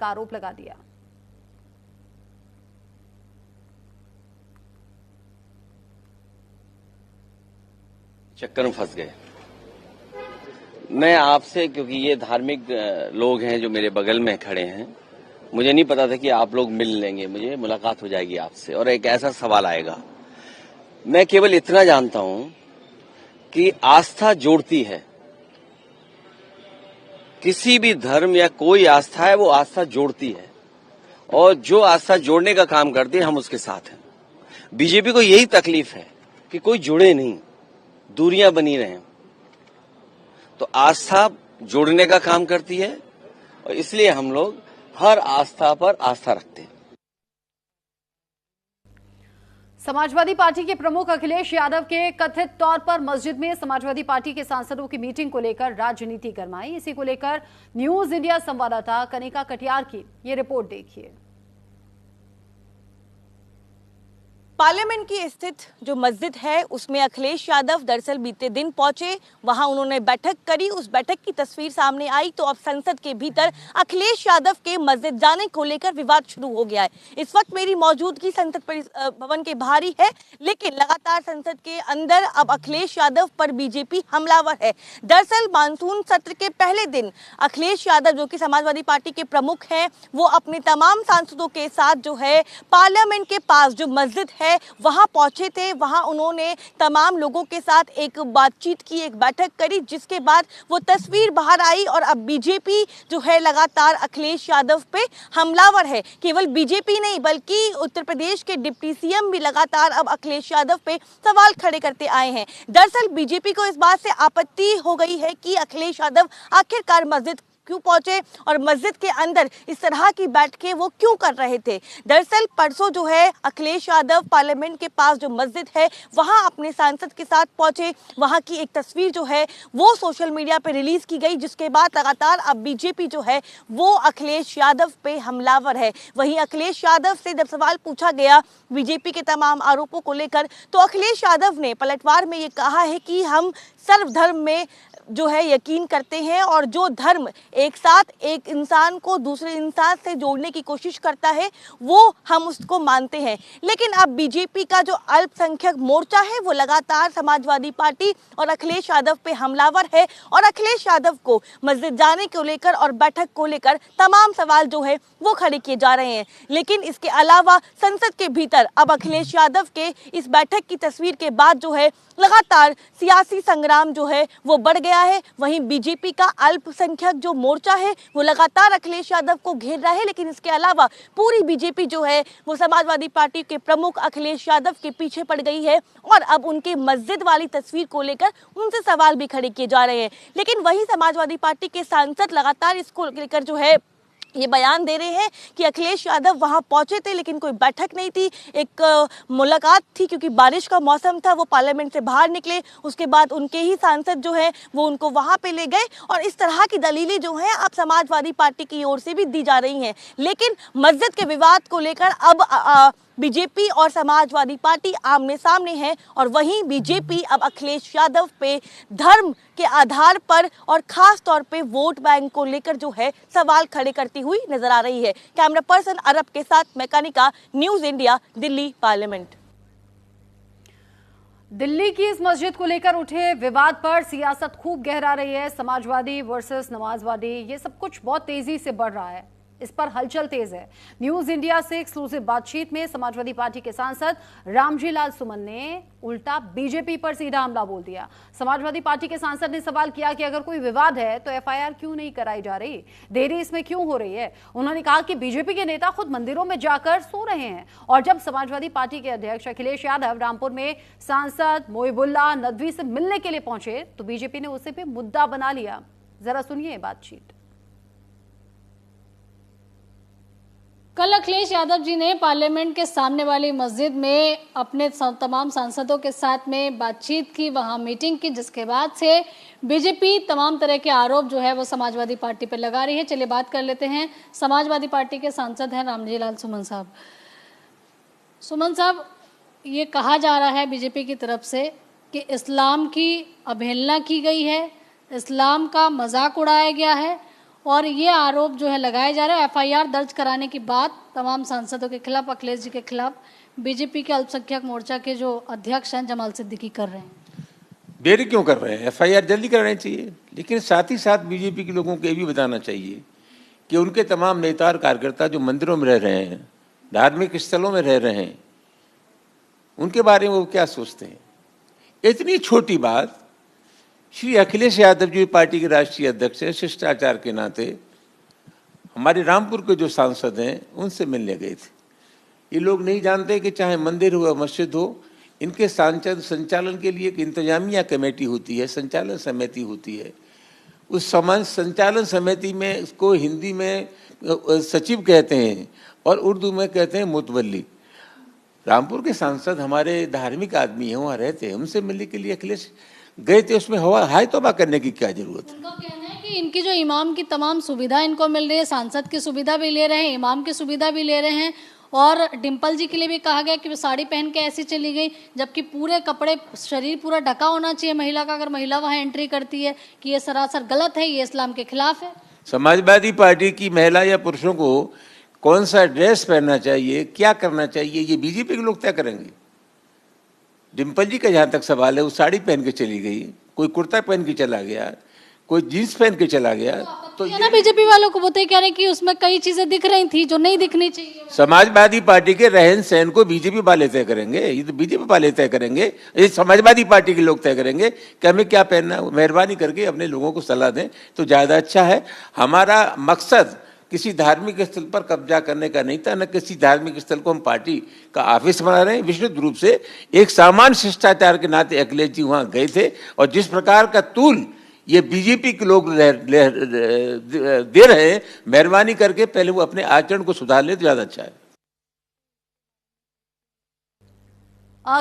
का आरोप लगा दिया। चक्कर में फंस गए। मैं आपसे, क्योंकि ये धार्मिक लोग हैं जो मेरे बगल में खड़े हैं, मुझे नहीं पता था कि आप लोग मिल लेंगे, मुझे मुलाकात हो जाएगी आपसे और एक ऐसा सवाल आएगा। मैं केवल इतना जानता हूं कि आस्था जोड़ती है। किसी भी धर्म या कोई आस्था है, वो आस्था जोड़ती है और जो आस्था जोड़ने का काम करती है हम उसके साथ हैं। बीजेपी को यही तकलीफ है कि कोई जुड़े नहीं, दूरियां बनी रहें। तो आस्था जोड़ने का काम करती है और इसलिए हम लोग हर आस्था पर आस्था रखते हैं। समाजवादी पार्टी के प्रमुख अखिलेश यादव के कथित तौर पर मस्जिद में समाजवादी पार्टी के सांसदों की मीटिंग को लेकर राजनीति गरमाई। इसी को लेकर न्यूज इंडिया संवाददाता कनिका कटियार की ये रिपोर्ट देखिए। पार्लियामेंट की स्थित जो मस्जिद है उसमें अखिलेश यादव दरअसल बीते दिन पहुंचे, वहां उन्होंने बैठक करी। उस बैठक की तस्वीर सामने आई तो अब संसद के भीतर अखिलेश यादव के मस्जिद जाने को लेकर विवाद शुरू हो गया है। इस वक्त मेरी मौजूदगी संसद भवन के बाहर ही है, लेकिन लगातार संसद के अंदर अब अखिलेश यादव पर बीजेपी हमलावर है। दरअसल मानसून सत्र के पहले दिन अखिलेश यादव, जो कि समाजवादी पार्टी के प्रमुख हैं, वो अपने तमाम सांसदों के साथ जो है पार्लियामेंट के पास जो मस्जिद है वहां पहुंचे थे। वहां उन्होंने तमाम लोगों के साथ एक बातचीत की, एक बैठक करी, जिसके बाद वो तस्वीर बाहर आई और अब बीजेपी जो है लगातार अखिलेश यादव पे हमलावर है। केवल बीजेपी नहीं बल्कि उत्तर प्रदेश के डिप्टी सीएम भी लगातार अब अखिलेश यादव पे सवाल खड़े करते आए हैं। दरअसल बीजेपी को इस बात से आपत्ति हो गई है कि अखिलेश यादव आखिरकार मस्जिद क्यों पहुंचे और मस्जिद के अंदर इस तरह की बैठकें वो क्यों कर रहे थे। दरअसल परसों जो है अखिलेश यादव पार्लियामेंट के पास जो मस्जिद है वहां अपने सांसद के साथ पहुंचे। वहां की एक तस्वीर जो है वो सोशल मीडिया पे रिलीज की गई, जिसके बाद लगातार अब बीजेपी जो है वो अखिलेश यादव पे हमलावर है। वहीं अखिलेश यादव से जब सवाल पूछा गया बीजेपी के तमाम आरोपों को लेकर, तो अखिलेश यादव ने पलटवार में ये कहा है कि हम सर्वधर्म में जो है यकीन करते हैं और जो धर्म एक साथ एक इंसान को दूसरे इंसान से जोड़ने की कोशिश करता है वो हम उसको मानते हैं। लेकिन अब बीजेपी का जो अल्पसंख्यक मोर्चा है वो लगातार समाजवादी पार्टी और अखिलेश यादव पे हमलावर है और अखिलेश यादव को मस्जिद जाने को लेकर और बैठक को लेकर तमाम सवाल जो है वो खड़े किए जा रहे हैं। लेकिन इसके अलावा संसद के भीतर अब अखिलेश यादव के इस बैठक की तस्वीर के बाद जो है लगातार सियासी संग्राम जो है वो बढ़ गया है। वहीं बीजेपी का अल्पसंख्यक जो मोर्चा है वो लगातार अखिलेश यादव को घेर रहा है, लेकिन इसके अलावा पूरी बीजेपी जो है वो समाजवादी पार्टी के प्रमुख अखिलेश यादव के पीछे पड़ गई है और अब उनके मस्जिद वाली तस्वीर को लेकर उनसे सवाल भी खड़े किए जा रहे हैं। लेकिन वही समाजवादी पार्टी के सांसद लगातार इसको लेकर जो है ये बयान दे रहे हैं कि अखिलेश यादव वहां पहुंचे थे लेकिन कोई बैठक नहीं थी, एक मुलाकात थी क्योंकि बारिश का मौसम था। वो पार्लियामेंट से बाहर निकले, उसके बाद उनके ही सांसद जो है वो उनको वहां पे ले गए और इस तरह की दलीलें जो हैं अब समाजवादी पार्टी की ओर से भी दी जा रही हैं। लेकिन मस्जिद के विवाद को लेकर अब बीजेपी और समाजवादी पार्टी आमने सामने है और वहीं बीजेपी अब अखिलेश यादव पे धर्म के आधार पर और खास तौर पे वोट बैंक को लेकर जो है सवाल खड़े करती हुई नजर आ रही है। कैमरा पर्सन अरब के साथ मैं Kanika, news India, Delhi parliament. Delhi की इस मस्जिद को लेकर उठे विवाद पर सियासत खूब गहरा रही है। समाजवादी वर्सेस नमाजवादी, ये सब कुछ बहुत तेजी से बढ़ रहा है, इस पर हलचल तेज है। न्यूज इंडिया से एक्सक्लूसिव बातचीत में समाजवादी पार्टी के सांसद रामजी लाल सुमन ने उल्टा बीजेपी पर सीधा हमला बोल दिया। समाजवादी पार्टी के सांसद ने सवाल किया कि अगर कोई विवाद है तो एफआईआर क्यों नहीं कराई जा रही, देरी इसमें क्यों हो रही है। उन्होंने कहा कि बीजेपी के नेता खुद मंदिरों में जाकर सो रहे हैं और जब समाजवादी पार्टी के अध्यक्ष अखिलेश यादव रामपुर में सांसद मोहिबुल्लाह नदवी से मिलने के लिए पहुंचे तो बीजेपी ने उसे भी मुद्दा बना लिया। जरा सुनिए बातचीत। कल अखिलेश यादव जी ने पार्लियामेंट के सामने वाली मस्जिद में अपने तमाम सांसदों के साथ में बातचीत की, वहां मीटिंग की, जिसके बाद से बीजेपी तमाम तरह के आरोप जो है वो समाजवादी पार्टी पर लगा रही है। चलिए बात कर लेते हैं, समाजवादी पार्टी के सांसद हैं रामजी लाल सुमन साहब। सुमन साहब, ये कहा जा रहा है बीजेपी की तरफ से कि इस्लाम की अवहेलना की गई है, इस्लाम का मजाक उड़ाया गया है और ये आरोप जो है लगाया जा रहा है। एफआईआर दर्ज कराने की बात तमाम सांसदों के खिलाफ, अखिलेश जी के खिलाफ बीजेपी के अल्पसंख्यक मोर्चा के जो अध्यक्ष हैं जमाल सिद्दीकी कर रहे हैं। देरी क्यों कर रहे हैं? एफआईआर जल्दी करानी चाहिए, लेकिन साथ ही साथ बीजेपी के लोगों को ये भी बताना चाहिए कि उनके तमाम नेता और कार्यकर्ता जो मंदिरों में रह रहे हैं, धार्मिक स्थलों में रह रहे हैं, उनके बारे में वो क्या सोचते हैं। इतनी छोटी बात श्री अखिलेश यादव जी पार्टी के राष्ट्रीय अध्यक्ष हैं, शिष्टाचार के नाते हमारे रामपुर के जो सांसद हैं उनसे मिलने गए थे। ये लोग नहीं जानते कि चाहे मंदिर हो या मस्जिद हो, इनके संचालन के लिए एक इंतजामिया कमेटी होती है, संचालन समिति होती है। उस संचालन समिति में इसको हिंदी में सचिव कहते हैं और उर्दू में कहते हैं मुतवल्ली। रामपुर के सांसद हमारे धार्मिक आदमी हैं, वहाँ रहते हैं, उनसे मिलने के लिए अखिलेश गए थे। उसमें हाय तौबा करने की क्या जरूरत है? उनका कहना है कि इनकी जो इमाम की तमाम सुविधा इनको मिल रही है, सांसद की सुविधा भी ले रहे हैं, इमाम की सुविधा भी ले रहे हैं, और डिम्पल जी के लिए भी कहा गया कि वो साड़ी पहन के ऐसी चली गई, जबकि पूरे कपड़े, शरीर पूरा ढका होना चाहिए महिला का अगर महिला वहाँ एंट्री करती है, कि ये सरासर गलत है, ये इस्लाम के खिलाफ है। समाजवादी पार्टी की महिला या पुरुषों को कौन सा ड्रेस पहनना चाहिए, क्या करना चाहिए, ये बीजेपी के लोग तय करेंगे। डिम्पल जी का जहाँ तक सवाल है, वो साड़ी पहन के चली गई, कोई कुर्ता पहन के चला गया, कोई जीन्स पहन के चला गया, तो ये ना बीजेपी वालों को वो तो कह रहे हैं कि उसमें कई चीजें दिख रही थी जो नहीं दिखनी चाहिए। समाजवादी पार्टी के रहन सहन को बीजेपी वाले तय करेंगे, ये तो बीजेपी वाले तय करेंगे, ये समाजवादी पार्टी के लोग तय करेंगे कि हमें क्या पहनना है। मेहरबानी करके अपने लोगों को सलाह दें तो ज्यादा अच्छा है। हमारा मकसद किसी धार्मिक स्थल पर कब्जा करने का नहीं था, न किसी धार्मिक स्थल को हम पार्टी का ऑफिस बना रहे हैं। विशुद्ध रूप से एक सामान्य शिष्टाचार के नाते अखिलेश जी वहां गए थे, और जिस प्रकार का तूल ये बीजेपी के लोग दे रहे हैं, मेहरबानी करके पहले वो अपने आचरण को सुधार ले तो ज्यादा अच्छा है।